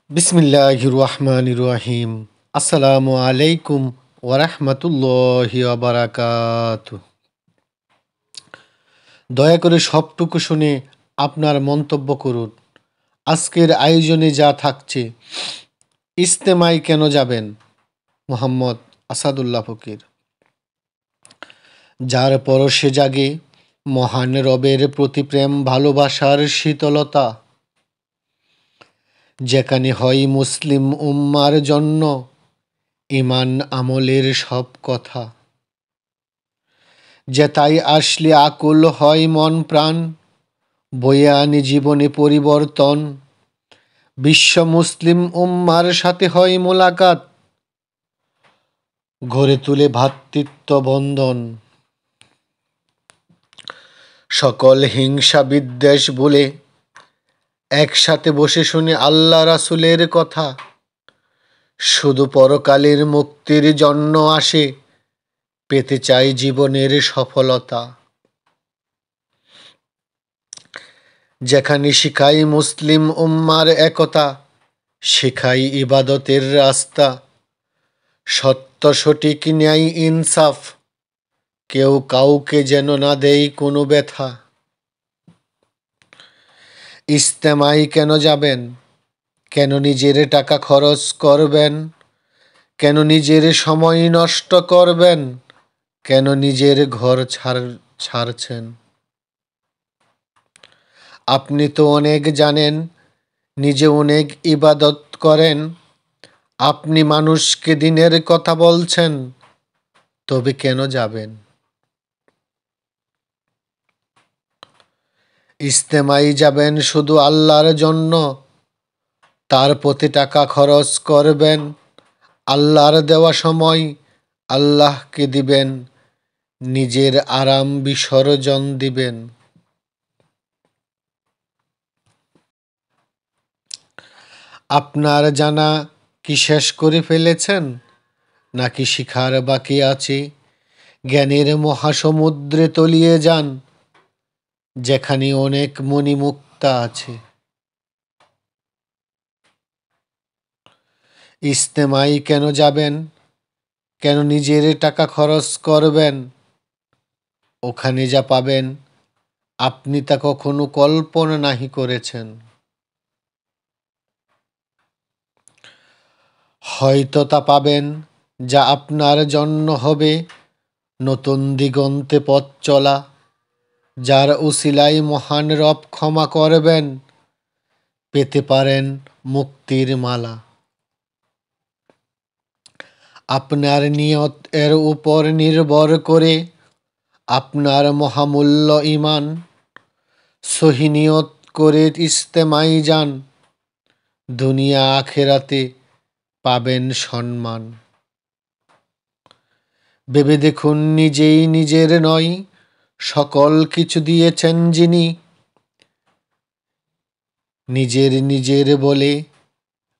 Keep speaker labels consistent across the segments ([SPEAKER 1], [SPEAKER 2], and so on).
[SPEAKER 1] বিসমিল্লাহির রহমানির রহিম। আসসালামু আলাইকুম ওয়ারাহমাতুল্লাহি ওয়াবারাকাতুহু। দয়া করে সবটুকু শুনে আপনার মন্তব্য করুন। আজকের আয়োজনে যা থাকছে: ইজতেমায় কেন যাবেন? মোহাম্মদ আসাদুল্লাহ ফকির। যার পরশে জাগে মহান রবের প্রতি প্রেম ভালোবাসার শীতলতা, যেখানে হয় মুসলিম উম্মার জন্য ঈমান আমলের সব কথা, যেথায় আসলে আকুল হয় মন প্রাণ, বয়ে আনে জীবনে পরিবর্তন। বিশ্ব মুসলিম উম্মার সাথে হয় মোলাকাত, গড়ে তুলে ভ্রাতৃত্ব বন্ধন। সকল হিংসা বিদ্বেষ ভুলে একসাথে বসে শুনে আল্লাহ রাসূলের কথা, শুধু পরকালের মুক্তির জন্য আসে, পেতে চাই জীবনের সফলতা। যেখানে শিখাই মুসলিম উম্মার একতা, শেখাই ইবাদতের রাস্তা, সত্য সঠিক ন্যায় ইনসাফ, কেউ কাউকে যেন না দেয় কোনো ব্যথা। ইজতেমায় কেন যাবেন? কেন নিজের টাকা খরচ করবেন? কেন নিজের সময় নষ্ট করবেন? কেন নিজের ঘর ছাড়ছেন? আপনি তো অনেক জানেন, নিজে অনেক ইবাদত করেন, আপনি মানুষকে দিনের কথা বলছেন, তবে কেন যাবেন? ইজতেমায় যাবেন শুধু আল্লাহর জন্য, তার প্রতি টাকা খরচ করবেন, আল্লাহর দেওয়া সময় আল্লাহকে দিবেন, নিজের আরাম বিসর্জন দিবেন। আপনার জানা কি শেষ করে ফেলেছেন, নাকি শিখার বাকি আছে? জ্ঞানের মহাসমুদ্রে তলিয়ে যান, যেখানে অনেক মণিমুক্তা আছে। ইজতেমায় কেন যাবেন? কেন নিজের টাকা খরচ করবেন? ওখানে যা পাবেন আপনি তা কখনো কল্পনা নাহি করেছেন। হয়তো তা পাবেন যা আপনার জন্য হবে নতুন দিগন্তে পথ চলা, যার উসিলায় মহান রব ক্ষমা করবেন, পেতে পারেন মুক্তির মালা। আপনার নিয়ত এর উপর নির্ভর করে আপনার মহামূল্য ঈমান। সহি নিয়ত করে ইজতেমায় যান, দুনিয়া আখেরাতে পাবেন সম্মান। ভেবে দেখুন, নিজেই নিজের নয়, সকল কিছু দিয়েছেন যিনি। নিজের বলে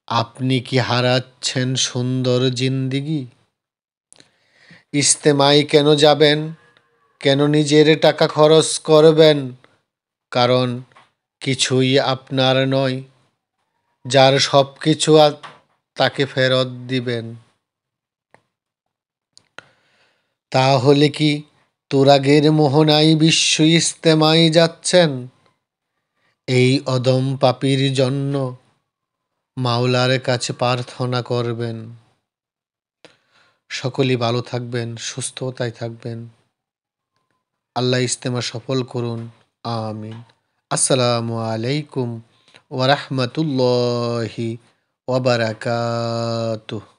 [SPEAKER 1] আপনি কি হারাচ্ছেন সুন্দর জিন্দিগি? ইজতেমায় কেন যাবেন? কেন নিজের টাকা খরচ করবেন? কারণ কিছুই আপনার নয়, যার সব কিছু তাকে ফেরত দিবেন। তাহলে কি তুরাগের মোহনায় বিশ্ব ইজতেমায় যাচ্ছেন? এই অদম পাপীর জন্য মাওলার কাছে প্রার্থনা করবেন। সকলেই ভালো থাকবেন, সুস্থতায় থাকবেন। আল্লাহ ইজতেমা সফল করুন, আমিন। আসসালামু আলাইকুম ওয়া রাহমাতুল্লাহি ওয়া বারাকাতুহু।